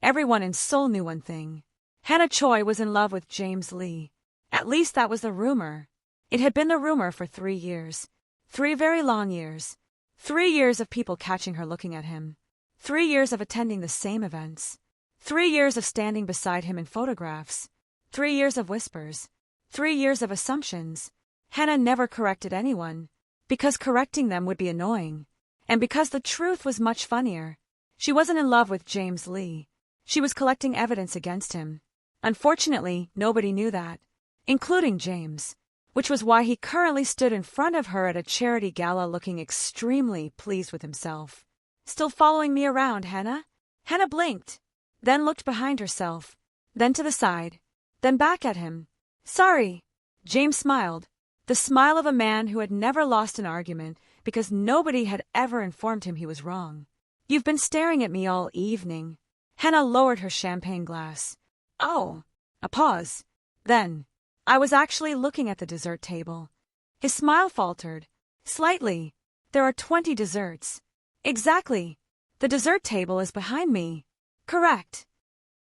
everyone in Seoul knew one thing. Hannah Choi was in love with James Lee. At least that was the rumor. It had been the rumor for 3 years. 3 very long years. 3 years of people catching her looking at him. 3 years of attending the same events. 3 years of standing beside him in photographs. 3 years of whispers. 3 years of assumptions. Hannah never corrected anyone, because correcting them would be annoying, and because the truth was much funnier. She wasn't in love with James Lee. She was collecting evidence against him. Unfortunately, nobody knew that, including James, which was why he currently stood in front of her at a charity gala looking extremely pleased with himself. Still following me around, Hannah? Hannah blinked, then looked behind herself, then to the side, then back at him. Sorry. James smiled, the smile of a man who had never lost an argument because nobody had ever informed him he was wrong. You've been staring at me all evening. Hannah lowered her champagne glass. Oh. A pause. Then, I was actually looking at the dessert table. His smile faltered. Slightly. There are 20 desserts. Exactly. The dessert table is behind me. Correct.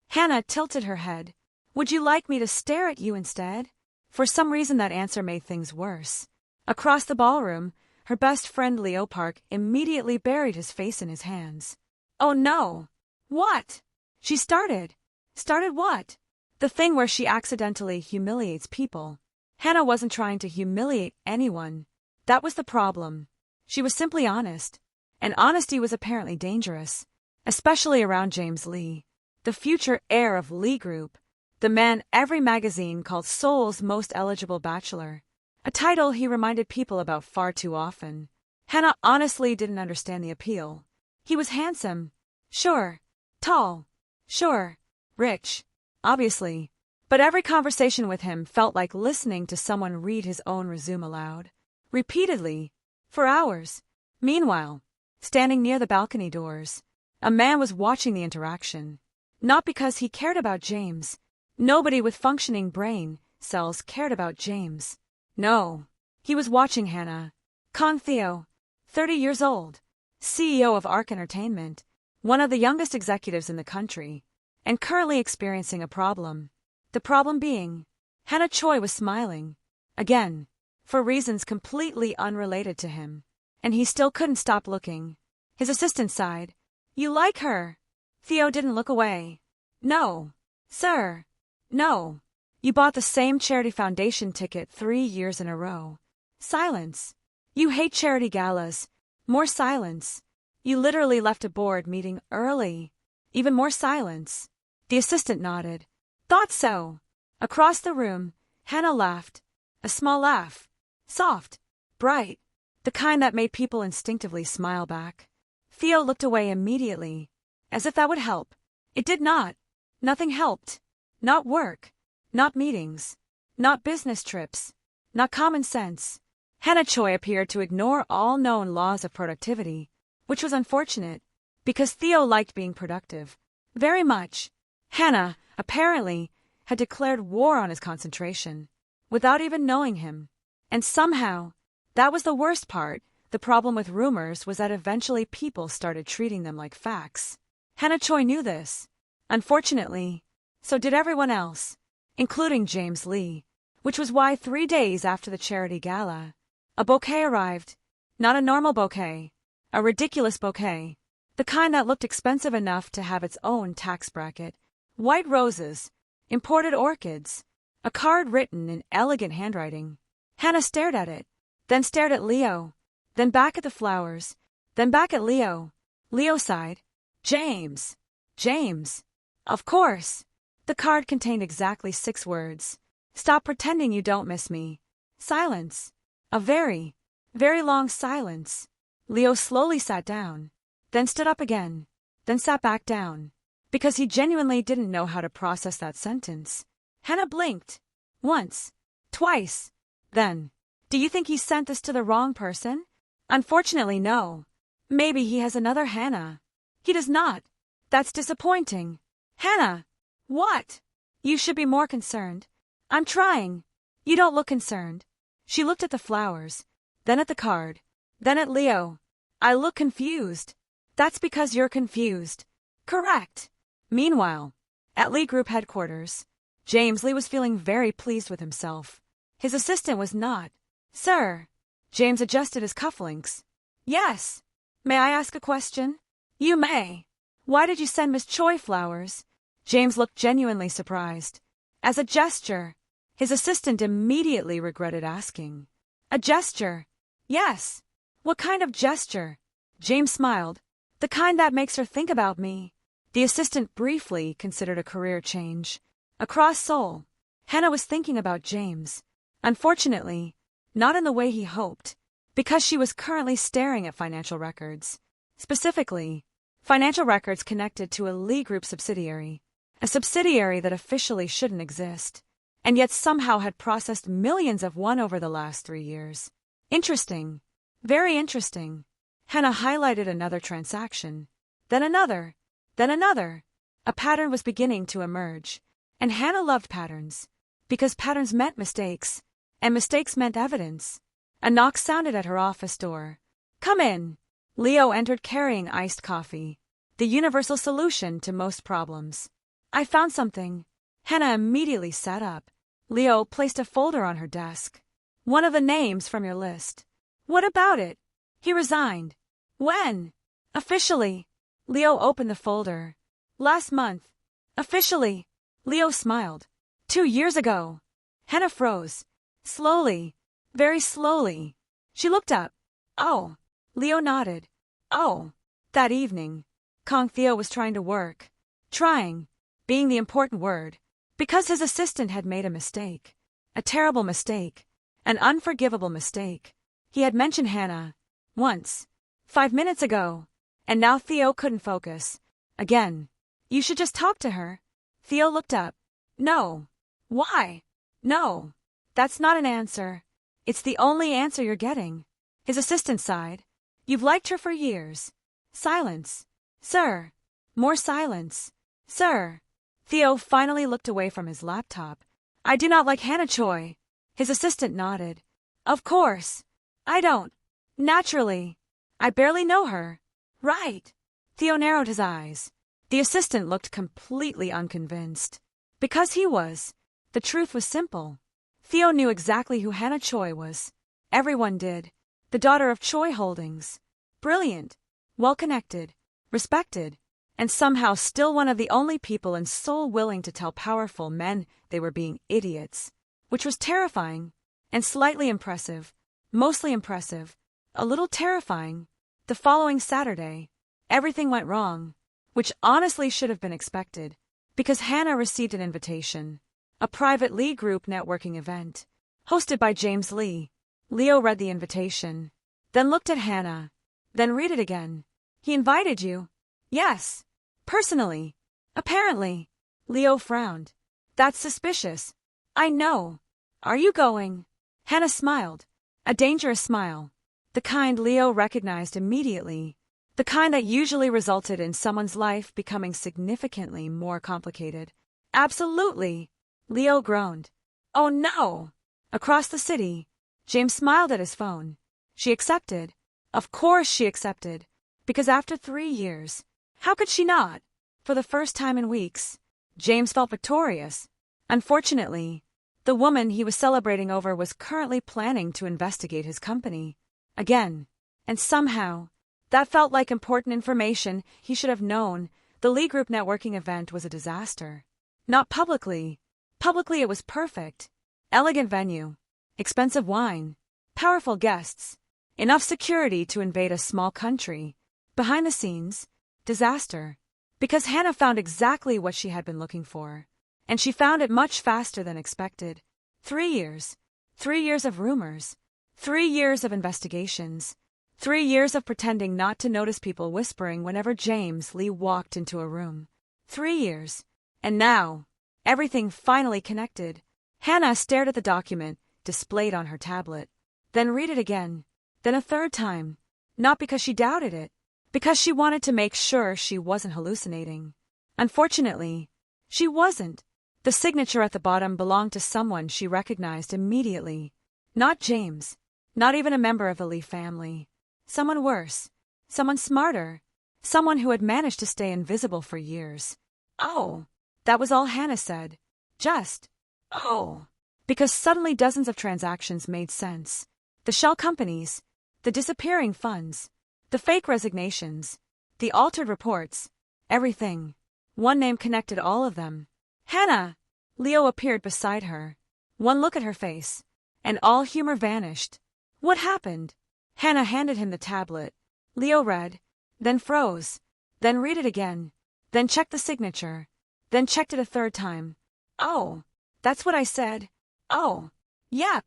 Hannah tilted her head. Would you like me to stare at you instead? For some reason that answer made things worse. Across the ballroom, her best friend Leo Park immediately buried his face in his hands. Oh no! What? She started. Started what? The thing where she accidentally humiliates people. Hannah wasn't trying to humiliate anyone. That was the problem. She was simply honest. And honesty was apparently dangerous. Especially around James Lee, the future heir of Lee Group, the man every magazine called Seoul's most eligible bachelor. A title he reminded people about far too often. Hannah honestly didn't understand the appeal. He was handsome. Sure. Tall. Sure. Rich. Obviously. But every conversation with him felt like listening to someone read his own resume aloud. Repeatedly. For hours. Meanwhile, standing near the balcony doors, a man was watching the interaction. Not because he cared about James. Nobody with functioning brain cells cared about James. No. He was watching Hannah. Kang Theo, 30 years old, CEO of ARC Entertainment, one of the youngest executives in the country, and currently experiencing a problem. The problem being, Hannah Choi was smiling. Again. For reasons completely unrelated to him. And he still couldn't stop looking. His assistant sighed. You like her? Theo didn't look away. No. Sir. No. You bought the same charity foundation ticket 3 years in a row. Silence. You hate charity galas. More silence. You literally left a board meeting early. Even more silence. The assistant nodded. Thought so. Across the room, Hannah laughed. A small laugh. Soft. Bright. The kind that made people instinctively smile back. Theo looked away immediately, as if that would help. It did not. Nothing helped. Not work. Not meetings. Not business trips. Not common sense. Hannah Choi appeared to ignore all known laws of productivity, which was unfortunate, because Theo liked being productive. Very much. Hannah, apparently, had declared war on his concentration, without even knowing him. And somehow, that was the worst part. The problem with rumors was that eventually people started treating them like facts. Hannah Choi knew this. Unfortunately, so did everyone else, including James Lee, which was why 3 days after the charity gala, a bouquet arrived. Not a normal bouquet. A ridiculous bouquet. The kind that looked expensive enough to have its own tax bracket. White roses. Imported orchids. A card written in elegant handwriting. Hannah stared at it, then stared at Leo, then back at the flowers, then back at Leo. Leo sighed. James. James. Of course. The card contained exactly 6 words. Stop pretending you don't miss me. Silence. A very, very long silence. Leo slowly sat down, then stood up again, then sat back down, because he genuinely didn't know how to process that sentence. Hannah blinked. Once. Twice. Then, do you think he sent this to the wrong person? Unfortunately, no. Maybe he has another Hannah. He does not. That's disappointing. Hannah! What? You should be more concerned. I'm trying. You don't look concerned. She looked at the flowers, then at the card, then at Leo. I look confused. That's because you're confused. Correct. Meanwhile, at Lee Group headquarters, James Lee was feeling very pleased with himself. His assistant was not. Sir. James adjusted his cufflinks. Yes. May I ask a question? You may. Why did you send Miss Choi flowers? James looked genuinely surprised. As a gesture. His assistant immediately regretted asking. A gesture? Yes. What kind of gesture? James smiled. The kind that makes her think about me. The assistant briefly considered a career change. Across Seoul, Hannah was thinking about James. Unfortunately, not in the way he hoped, because she was currently staring at financial records. Specifically, financial records connected to a Lee Group subsidiary, a subsidiary that officially shouldn't exist, and yet somehow had processed millions of won over the last 3 years. Interesting. Very interesting. Hannah highlighted another transaction. Then another. Then another. A pattern was beginning to emerge, and Hannah loved patterns, because patterns meant mistakes, and mistakes meant evidence. A knock sounded at her office door. Come in. Leo entered carrying iced coffee, the universal solution to most problems. I found something. Hannah immediately sat up. Leo placed a folder on her desk. One of the names from your list. What about it? He resigned. When? Officially. Leo opened the folder. Last month. Officially. Leo smiled. 2 years ago. Hannah froze. Slowly. Very slowly. She looked up. Oh. Leo nodded. Oh. That evening. Kong Theo was trying to work. Trying. Being the important word. Because his assistant had made a mistake. A terrible mistake. An unforgivable mistake. He had mentioned Hannah. Once. 5 minutes ago. And now Theo couldn't focus. Again. You should just talk to her. Theo looked up. No. Why? No. That's not an answer. It's the only answer you're getting. His assistant sighed. You've liked her for years. Silence. Sir. More silence. Sir. Theo finally looked away from his laptop. I do not like Hannah Choi. His assistant nodded. Of course. I don't. Naturally. I barely know her. Right. Theo narrowed his eyes. The assistant looked completely unconvinced. Because he was. The truth was simple. Theo knew exactly who Hannah Choi was. Everyone did. The daughter of Choi Holdings. Brilliant. Well-connected. Respected. And somehow still one of the only people in Seoul willing to tell powerful men they were being idiots. Which was terrifying. And slightly impressive. Mostly impressive. A little terrifying. The following Saturday, everything went wrong. Which honestly should have been expected. Because Hannah received an invitation. A private Lee Group networking event. Hosted by James Lee. Leo read the invitation. Then looked at Hannah. Then read it again. He invited you? Yes. Personally. Apparently. Leo frowned. That's suspicious. I know. Are you going? Hannah smiled. A dangerous smile. The kind Leo recognized immediately. The kind that usually resulted in someone's life becoming significantly more complicated. Absolutely. Leo groaned. Oh no! Across the city, James smiled at his phone. She accepted. Of course she accepted. Because after 3 years, how could she not? For the first time in weeks, James felt victorious. Unfortunately, the woman he was celebrating over was currently planning to investigate his company. Again. And somehow, that felt like important information he should have known. The Lee Group networking event was a disaster. Not publicly. Publicly it was perfect. Elegant venue. Expensive wine. Powerful guests. Enough security to invade a small country. Behind the scenes, disaster. Because Hannah found exactly what she had been looking for. And she found it much faster than expected. 3 years. 3 years of rumors. 3 years of investigations. 3 years of pretending not to notice people whispering whenever James Lee walked into a room. 3 years. And now, everything finally connected. Hannah stared at the document, displayed on her tablet. Then read it again. Then a third time. Not because she doubted it. Because she wanted to make sure she wasn't hallucinating. Unfortunately, she wasn't. The signature at the bottom belonged to someone she recognized immediately. Not James. Not even a member of the Lee family. Someone worse. Someone smarter. Someone who had managed to stay invisible for years. Oh. That was all Hannah said. Just, oh. Because suddenly dozens of transactions made sense. The shell companies, the disappearing funds, the fake resignations, the altered reports, everything. One name connected all of them. Hannah! Leo appeared beside her. One look at her face, and all humor vanished. What happened? Hannah handed him the tablet. Leo read, then froze, then read it again, then checked the signature, then checked it a third time. Oh, that's what I said. Oh, yep.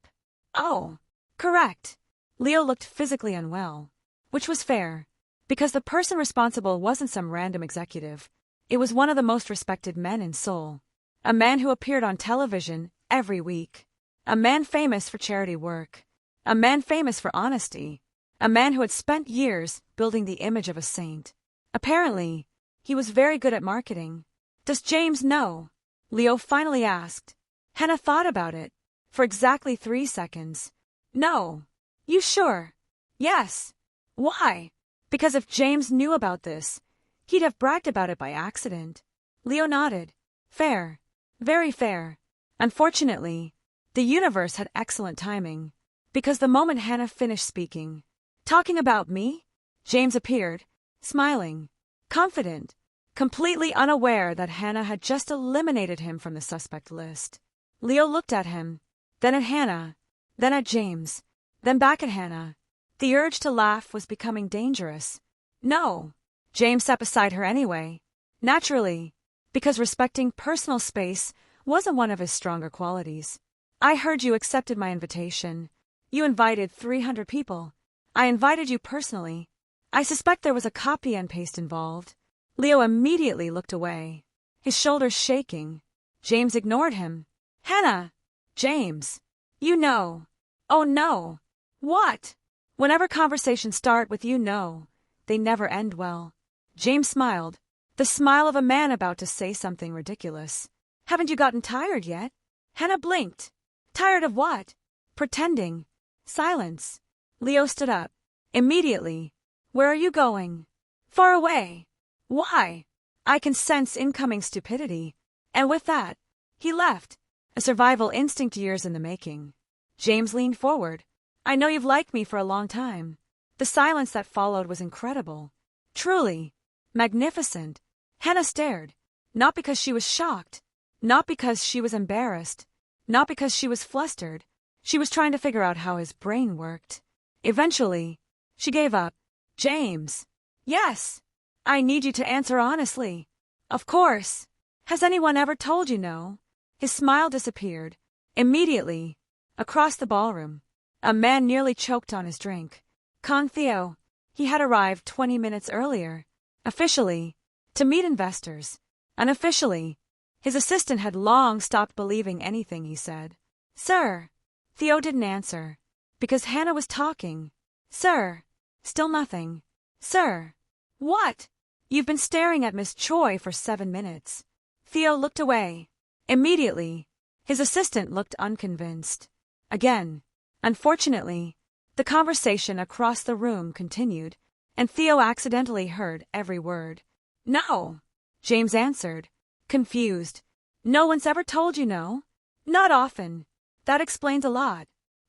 Oh, correct. Leo looked physically unwell, which was fair, because the person responsible wasn't some random executive. It was one of the most respected men in Seoul. A man who appeared on television every week. A man famous for charity work. A man famous for honesty. A man who had spent years building the image of a saint. Apparently, he was very good at marketing. Does James know? Leo finally asked. Hannah thought about it for exactly 3 seconds. No. You sure? Yes. Why? Because if James knew about this, he'd have bragged about it by accident. Leo nodded. Fair. Very fair. Unfortunately, the universe had excellent timing, because the moment Hannah finished speaking, talking about me, James appeared, smiling, confident, completely unaware that Hannah had just eliminated him from the suspect list. Leo looked at him, then at Hannah, then at James, then back at Hannah. The urge to laugh was becoming dangerous. No. James sat beside her anyway. Naturally, because respecting personal space wasn't one of his stronger qualities. I heard you accepted my invitation. You invited 300 people. I invited you personally. I suspect there was a copy and paste involved. Leo immediately looked away, his shoulders shaking. James ignored him. Hannah! James! You know. Oh no. What? Whenever conversations start with you know, they never end well. James smiled, the smile of a man about to say something ridiculous. Haven't you gotten tired yet? Hannah blinked. Tired of what? Pretending. Silence. Leo stood up. Immediately. Where are you going? Far away. Why? I can sense incoming stupidity. And with that, he left. A survival instinct years in the making. James leaned forward. I know you've liked me for a long time. The silence that followed was incredible. Truly. Magnificent. Hannah stared. Not because she was shocked. Not because she was embarrassed. Not because she was flustered. She was trying to figure out how his brain worked. Eventually, she gave up. James. Yes. I need you to answer honestly. Of course. Has anyone ever told you no? His smile disappeared. Immediately. Across the ballroom. A man nearly choked on his drink. Kong Theo. He had arrived 20 minutes earlier. Officially. To meet investors. Unofficially. His assistant had long stopped believing anything he said. Sir. Theo didn't answer. Because Hannah was talking. Sir. Still nothing. Sir. What? You've been staring at Miss Choi for 7 minutes. Theo looked away. Immediately. His assistant looked unconvinced. Again. Unfortunately, the conversation across the room continued, and Theo accidentally heard every word. No. James answered, confused. No one's ever told you no? Not often. That explains a lot.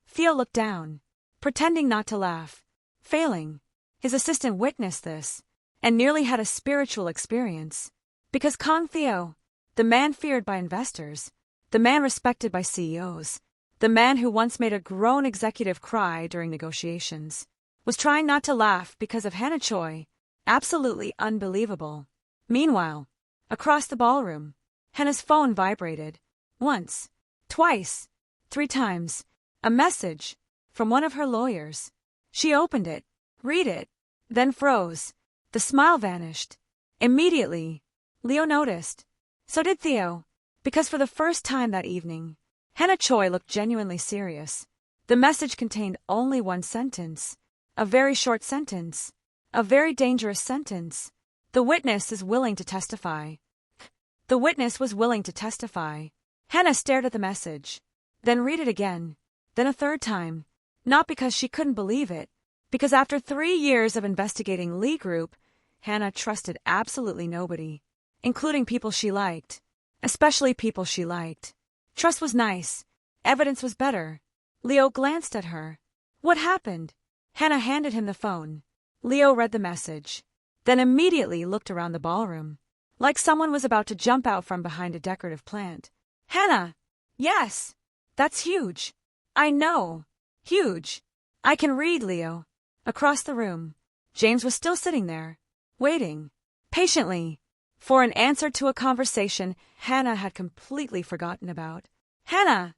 Theo looked down, pretending not to laugh. Failing. His assistant witnessed this, and nearly had a spiritual experience. Because Kong Theo, the man feared by investors, the man respected by CEOs, the man who once made a grown executive cry during negotiations, was trying not to laugh because of Hannah Choi. Absolutely unbelievable. Meanwhile, across the ballroom, Hannah's phone vibrated. Once, twice, 3 times. A message from one of her lawyers. She opened it, read it, then froze. The smile vanished. Immediately, Leo noticed. So did Theo, because for the first time that evening, Hannah Choi looked genuinely serious. The message contained only one sentence. A very short sentence. A very dangerous sentence. The witness is willing to testify. The witness was willing to testify. Hannah stared at the message, then read it again, then a third time. Not because she couldn't believe it, because after 3 years of investigating Lee Group, Hannah trusted absolutely nobody. including people she liked. Especially people she liked. Trust was nice. Evidence was better. Leo glanced at her. What happened? Hannah handed him the phone. Leo read the message, then immediately looked around the ballroom, like someone was about to jump out from behind a decorative plant. Hannah! Yes! That's huge! I know! Huge! I can read, Leo. Across the room, James was still sitting there, waiting, patiently, for an answer to a conversation Hannah had completely forgotten about. Hannah!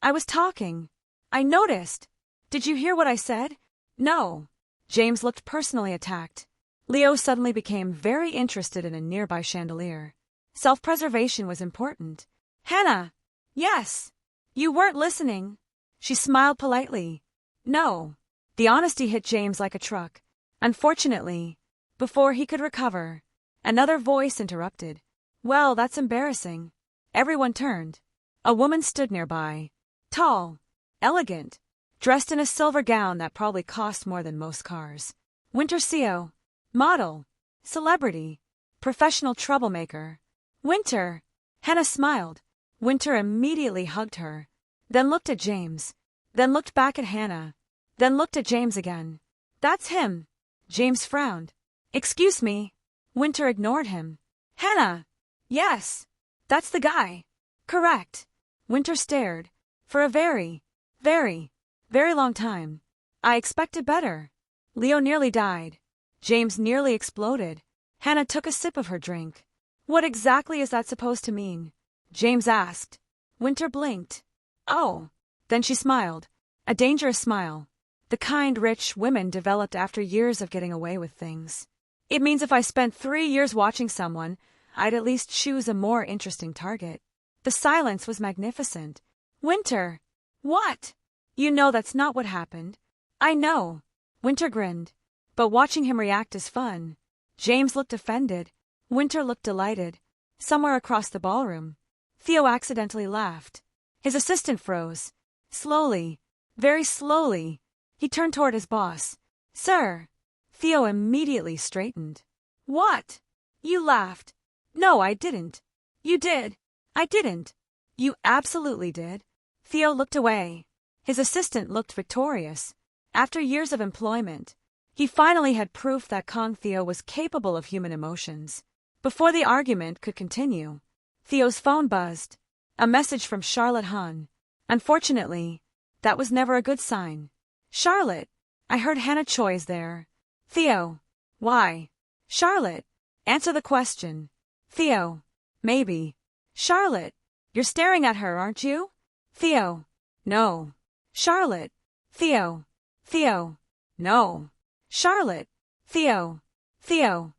I was talking. I noticed. Did you hear what I said? No. James looked personally attacked. Leo suddenly became very interested in a nearby chandelier. Self-preservation was important. Hannah! Yes! You weren't listening. She smiled politely. No. The honesty hit James like a truck. Unfortunately, before he could recover, another voice interrupted. Well, that's embarrassing. Everyone turned. A woman stood nearby. Tall, elegant, dressed in a silver gown that probably cost more than most cars. Winter Seo. Model. Celebrity. Professional troublemaker. Winter. Hannah smiled. Winter immediately hugged her. Then looked at James. Then looked back at Hannah. Then looked at James again. That's him. James frowned. Excuse me. Winter ignored him. Hannah. Yes. That's the guy. Correct. Winter stared. For a very, very, very long time. I expected better. Leo nearly died. James nearly exploded. Hannah took a sip of her drink. What exactly is that supposed to mean? James asked. Winter blinked. Oh. Then she smiled. A dangerous smile. The kind rich women developed after years of getting away with things. It means if I spent 3 years watching someone, I'd at least choose a more interesting target. The silence was magnificent. Winter! What? You know that's not what happened. I know. Winter grinned. But watching him react is fun. James looked offended. Winter looked delighted. Somewhere across the ballroom, Theo accidentally laughed. His assistant froze. Slowly, very slowly, he turned toward his boss. Sir! Theo immediately straightened. What? You laughed. No, I didn't. You did. I didn't. You absolutely did. Theo looked away. His assistant looked victorious. After years of employment, he finally had proof that Kong Theo was capable of human emotions. Before the argument could continue, Theo's phone buzzed. A message from Charlotte Hahn. Unfortunately, that was never a good sign. Charlotte, I heard Hannah Choi's there. Theo. Why? Charlotte, answer the question. Theo. Maybe. Charlotte, you're staring at her, aren't you? Theo. No. Charlotte. Theo. Theo. No. Charlotte. Theo. Theo.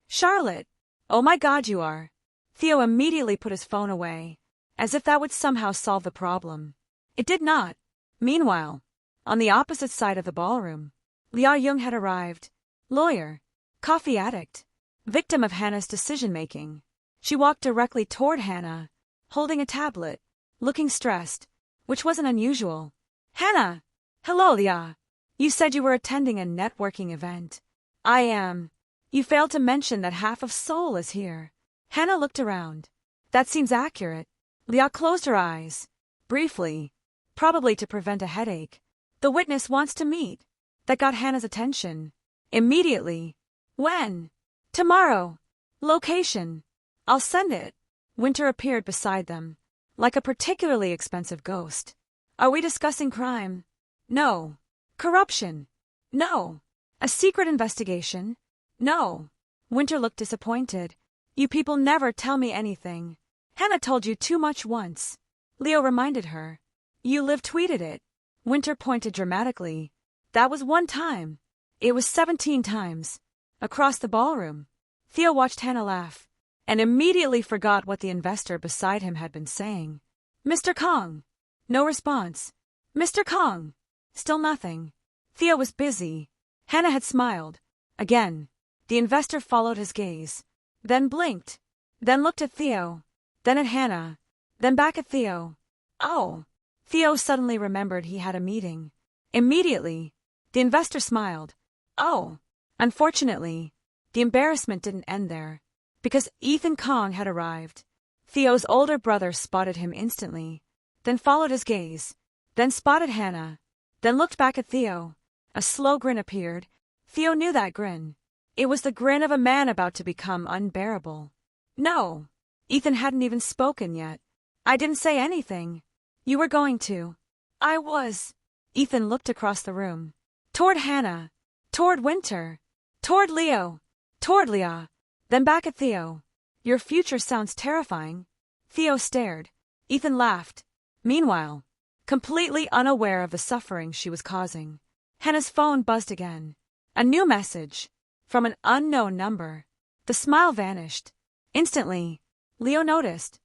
Charlotte. Oh my God, you are. Theo immediately put his phone away, as if that would somehow solve the problem. It did not. Meanwhile, on the opposite side of the ballroom, Lia Young had arrived. Lawyer. Coffee addict. Victim of Hannah's decision-making. She walked directly toward Hannah, holding a tablet, looking stressed, which wasn't unusual. Hannah! Hello, Lia. You said you were attending a networking event. I am. You failed to mention that half of Seoul is here. Hannah looked around. That seems accurate. Lia closed her eyes. Briefly. Probably to prevent a headache. The witness wants to meet. That got Hannah's attention. Immediately. When? Tomorrow. Location. I'll send it. Winter appeared beside them, like a particularly expensive ghost. Are we discussing crime? No. Corruption? No. A secret investigation? No. Winter looked disappointed. You people never tell me anything. Hannah told you too much once. Leo reminded her. You live-tweeted it. Winter pointed dramatically. That was one time. It was 17 times. Across the ballroom. Theo watched Hannah laugh, and immediately forgot what the investor beside him had been saying. Mr. Kong. No response. Mr. Kong. Still nothing. Theo was busy. Hannah had smiled. Again. The investor followed his gaze. Then blinked. Then looked at Theo. Then at Hannah. Then back at Theo. Oh. Theo suddenly remembered he had a meeting. Immediately. The investor smiled. Oh. Unfortunately, the embarrassment didn't end there. because Ethan Kong had arrived. Theo's older brother spotted him instantly, then followed his gaze, then spotted Hannah, then looked back at Theo. A slow grin appeared. Theo knew that grin. It was the grin of a man about to become unbearable. No. Ethan hadn't even spoken yet. I didn't say anything. You were going to. I was. Ethan looked across the room. Toward Hannah. Toward Winter. Toward Leo. Toward Leah. Then back at Theo. Your future sounds terrifying. Theo stared. Ethan laughed. Meanwhile, completely unaware of the suffering she was causing, Hannah's phone buzzed again. A new message. From an unknown number. The smile vanished. Instantly, Leah noticed.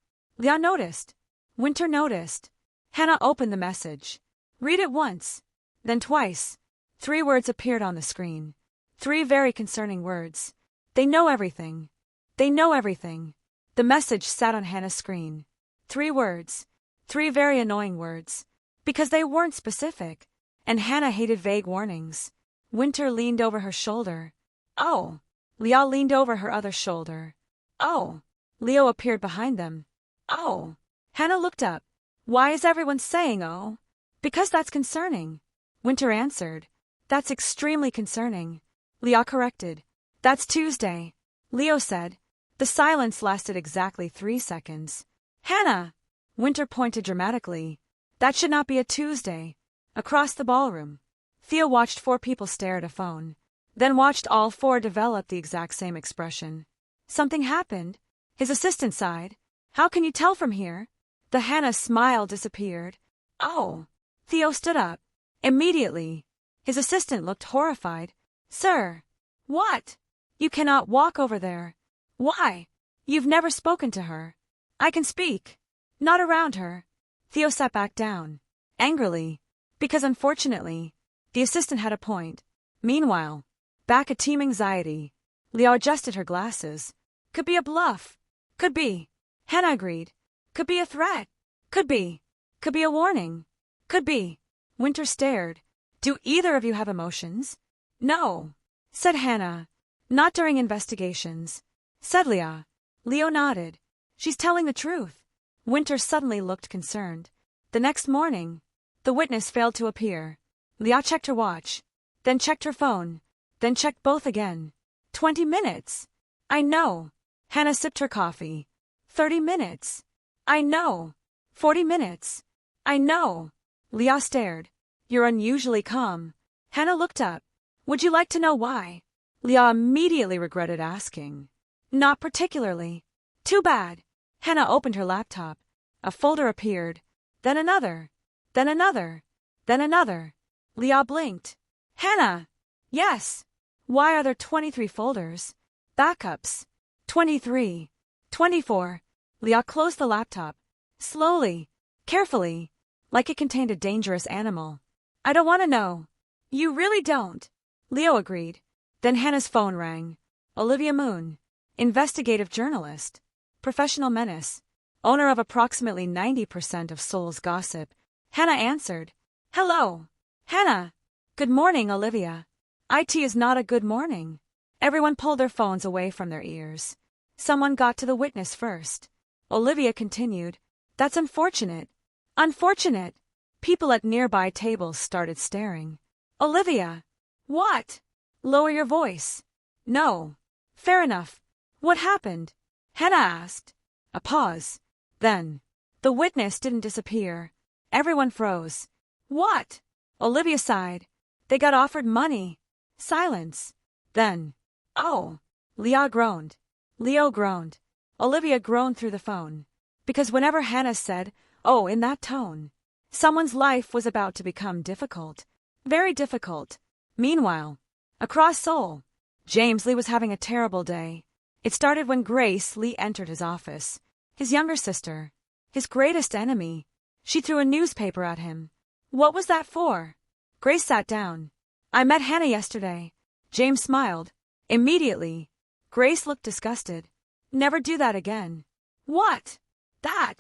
Winter noticed. Hannah opened the message. Read it once. Then twice. 3 words appeared on the screen. 3 very concerning words. They know everything. They know everything. The message sat on Hannah's screen. 3 words. 3 very annoying words. Because they weren't specific. And Hannah hated vague warnings. Winter leaned over her shoulder. Oh. Leah leaned over her other shoulder. Oh. Leo appeared behind them. Oh. Hannah looked up. Why is everyone saying oh? Because that's concerning. Winter answered. That's extremely concerning. Leah corrected. That's Tuesday. Leo said. The silence lasted exactly 3 seconds. Hannah! Winter pointed dramatically. That should not be a Tuesday. Across the ballroom, Theo watched 4 people stare at a phone, then watched all 4 develop the exact same expression. Something happened. His assistant sighed. How can you tell from here? The Hannah smile disappeared. Oh. Theo stood up. Immediately. His assistant looked horrified. Sir. What? You cannot walk over there. Why? You've never spoken to her. I can speak. Not around her. Theo sat back down. Angrily. Because unfortunately, the assistant had a point. Meanwhile, back at Team Anxiety, Leah adjusted her glasses. Could be a bluff. Could be. Hannah agreed. Could be a threat. Could be. Could be a warning. Could be. Winter stared. Do either of you have emotions? No, said Hannah. Not during investigations, said Leah. Leo nodded. She's telling the truth. Winter suddenly looked concerned. The next morning, the witness failed to appear. Leah checked her watch, then checked her phone, then checked both again. 20 minutes. I know. Hannah sipped her coffee. 30 minutes. I know. 40 minutes. I know. Leah stared. You're unusually calm. Hannah looked up. Would you like to know why? Leah immediately regretted asking. Not particularly. Too bad. Hannah opened her laptop. A folder appeared. Then another. Then another. Then another. Leah blinked. Hannah! Yes. Why are there 23 folders? Backups. 23. 24. Leah closed the laptop. Slowly. Carefully. Like it contained a dangerous animal. I don't want to know. You really don't. Leo agreed. Then Hannah's phone rang. Olivia Moon. Investigative journalist. Professional menace. Owner of approximately 90% of Seoul's gossip. Hannah answered. Hello. Hannah. Good morning, Olivia. IT is not a good morning. Everyone pulled their phones away from their ears. Someone got to the witness first. Olivia continued. That's unfortunate. Unfortunate. People at nearby tables started staring. Olivia. What? Lower your voice. No. Fair enough. What happened? Hannah asked. A pause. Then. The witness didn't disappear. Everyone froze. What? Olivia sighed. They got offered money. Silence. Then. Oh. Leah groaned. Leo groaned. Olivia groaned through the phone. Because whenever Hannah said, oh, in that tone, someone's life was about to become difficult. Very difficult. Meanwhile, across Seoul, James Lee was having a terrible day. It started when Grace Lee entered his office. His younger sister. His greatest enemy. She threw a newspaper at him. What was that for? Grace sat down. I met Hannah yesterday. James smiled. Immediately. Grace looked disgusted. Never do that again. What? That.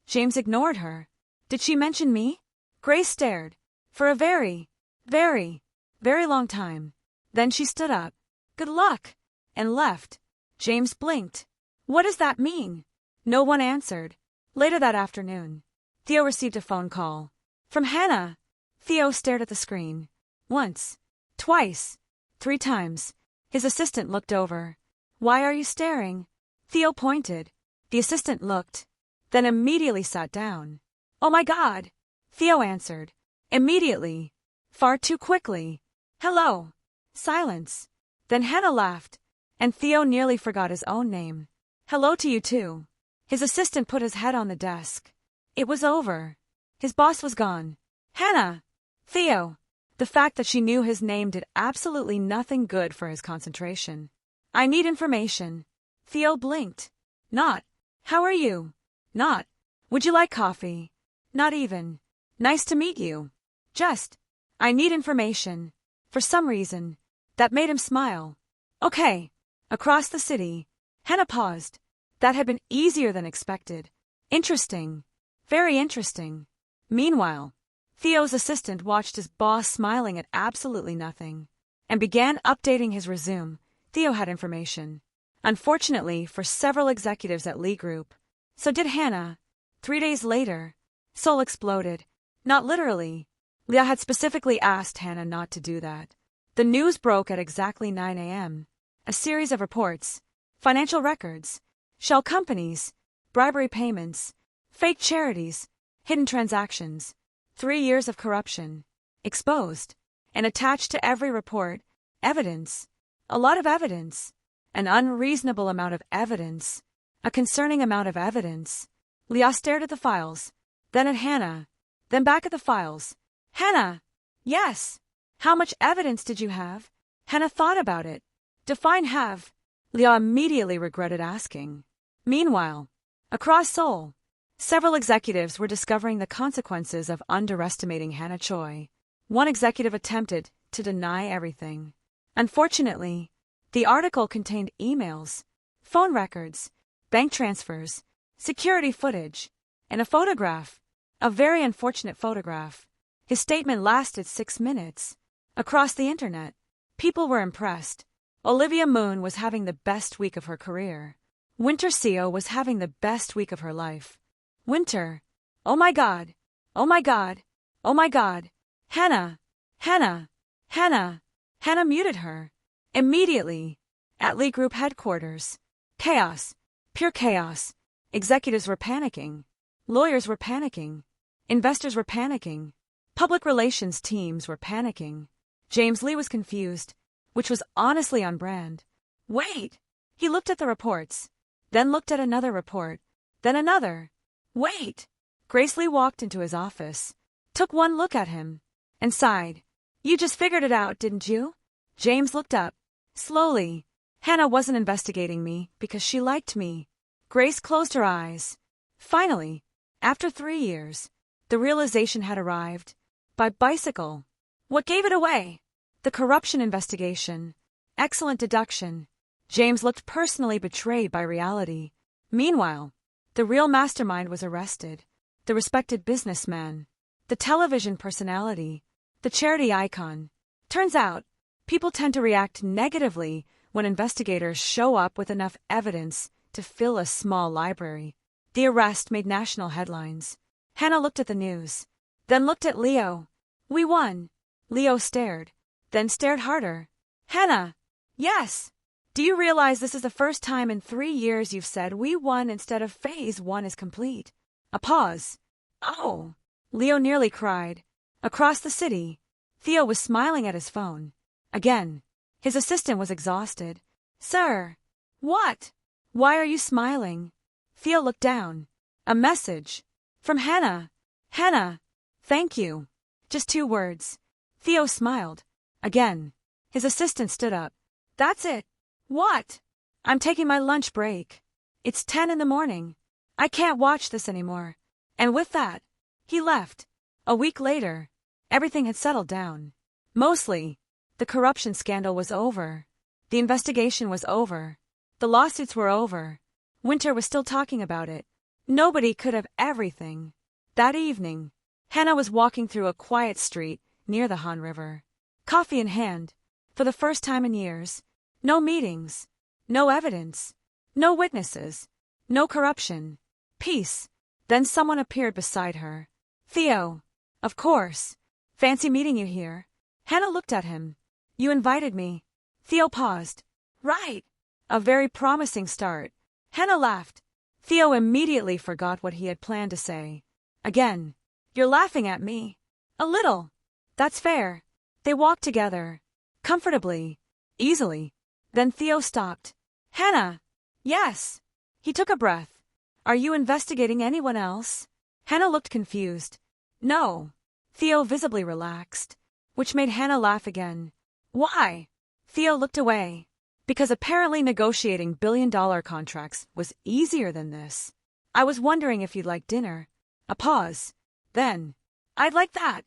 James ignored her. Did she mention me? Grace stared. For a very, very, very long time. Then she stood up. Good luck. And left. James blinked. What does that mean? No one answered. Later that afternoon, Theo received a phone call. From Hannah. Theo stared at the screen. Once. Twice. 3 times. His assistant looked over. Why are you staring? Theo pointed. The assistant looked. Then immediately sat down. Oh my God! Theo answered. Immediately. Far too quickly. Hello. Silence. Then Hannah laughed, and Theo nearly forgot his own name. Hello to you too. His assistant put his head on the desk. It was over. His boss was gone. Hannah! Theo! The fact that she knew his name did absolutely nothing good for his concentration. I need information. Theo blinked. Not. How are you? Not. Would you like coffee? Not even. Nice to meet you. Just. I need information. For some reason, that made him smile. Okay. Across the city. Hannah paused. That had been easier than expected. Interesting. Very interesting. Meanwhile, Theo's assistant watched his boss smiling at absolutely nothing and began updating his resume. Theo had information. Unfortunately for several executives at Lee Group, so did Hannah. 3 days later, Seoul exploded. Not literally. Leah had specifically asked Hannah not to do that. The news broke at exactly 9 a.m. A series of reports, financial records, shell companies, bribery payments, fake charities, hidden transactions, 3 years of corruption, exposed, and attached to every report, evidence, a lot of evidence, an unreasonable amount of evidence, a concerning amount of evidence. Leah stared at the files, then at Hannah, then back at the files. Hannah! Yes! How much evidence did you have? Hannah thought about it. Define have. Leah immediately regretted asking. Meanwhile, across Seoul, several executives were discovering the consequences of underestimating Hannah Choi. One executive attempted to deny everything. Unfortunately, the article contained emails, phone records, bank transfers, security footage, and a photograph. A very unfortunate photograph. His statement lasted 6 minutes. Across the internet, people were impressed. Olivia Moon was having the best week of her career. Winter Seo was having the best week of her life. Winter. Oh my God. Oh my God. Oh my God. Hannah. Hannah. Hannah. Hannah muted her. Immediately. At Lee Group headquarters. Chaos. Pure chaos. Executives were panicking. Lawyers were panicking. Investors were panicking. Public relations teams were panicking. James Lee was confused, which was honestly on brand. Wait! He looked at the reports, then looked at another report, then another. Wait! Grace Lee walked into his office, took one look at him, and sighed. You just figured it out, didn't you? James looked up. Slowly. Hannah wasn't investigating me because she liked me. Grace closed her eyes. Finally, after 3 years, the realization had arrived. By bicycle. What gave it away? The corruption investigation. Excellent deduction. James looked personally betrayed by reality. Meanwhile, the real mastermind was arrested. The respected businessman. The television personality. The charity icon. Turns out, people tend to react negatively when investigators show up with enough evidence to fill a small library. The arrest made national headlines. Hannah looked at the news, then looked at Leo. We won. Leo stared, then stared harder. Hannah! Yes! Do you realize this is the first time in 3 years you've said we won instead of phase 1 is complete? A pause. Oh! Leo nearly cried. Across the city, Theo was smiling at his phone. Again, his assistant was exhausted. Sir! What? Why are you smiling? Theo looked down. A message. From Hannah. Hannah! Thank you. Just 2 words. Theo smiled. Again. His assistant stood up. That's it. What? I'm taking my lunch break. It's 10 in the morning. I can't watch this anymore. And with that, he left. A week later, everything had settled down. Mostly, the corruption scandal was over. The investigation was over. The lawsuits were over. Winter was still talking about it. Nobody could have everything. That evening, Hannah was walking through a quiet street near the Han River. Coffee in hand. For the first time in years. No meetings. No evidence. No witnesses. No corruption. Peace. Then someone appeared beside her. Theo. Of course. Fancy meeting you here. Hannah looked at him. You invited me. Theo paused. Right. A very promising start. Hannah laughed. Theo immediately forgot what he had planned to say. Again. You're laughing at me. A little. That's fair. They walked together. Comfortably. Easily. Then Theo stopped. Hannah. Yes. He took a breath. Are you investigating anyone else? Hannah looked confused. No. Theo visibly relaxed, which made Hannah laugh again. Why? Theo looked away. Because apparently negotiating billion-dollar contracts was easier than this. I was wondering if you'd like dinner. A pause. Then, I'd like that.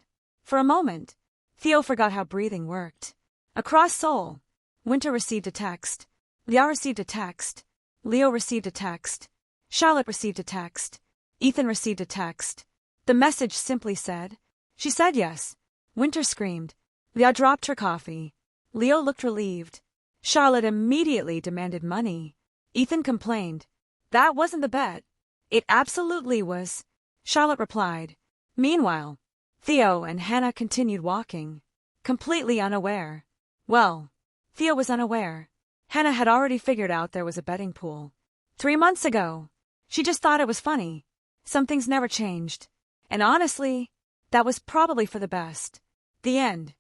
For a moment, Theo forgot how breathing worked. Across Seoul, Winter received a text. Liao received a text. Leo received a text. Charlotte received a text. Ethan received a text. The message simply said, "She said yes." Winter screamed. Liao dropped her coffee. Leo looked relieved. Charlotte immediately demanded money. Ethan complained. That wasn't the bet. It absolutely was. Charlotte replied. Meanwhile, Theo and Hannah continued walking, completely unaware. Well, Theo was unaware. Hannah had already figured out there was a betting pool. 3 months ago. She just thought it was funny. Some things never changed. And honestly, that was probably for the best. The end.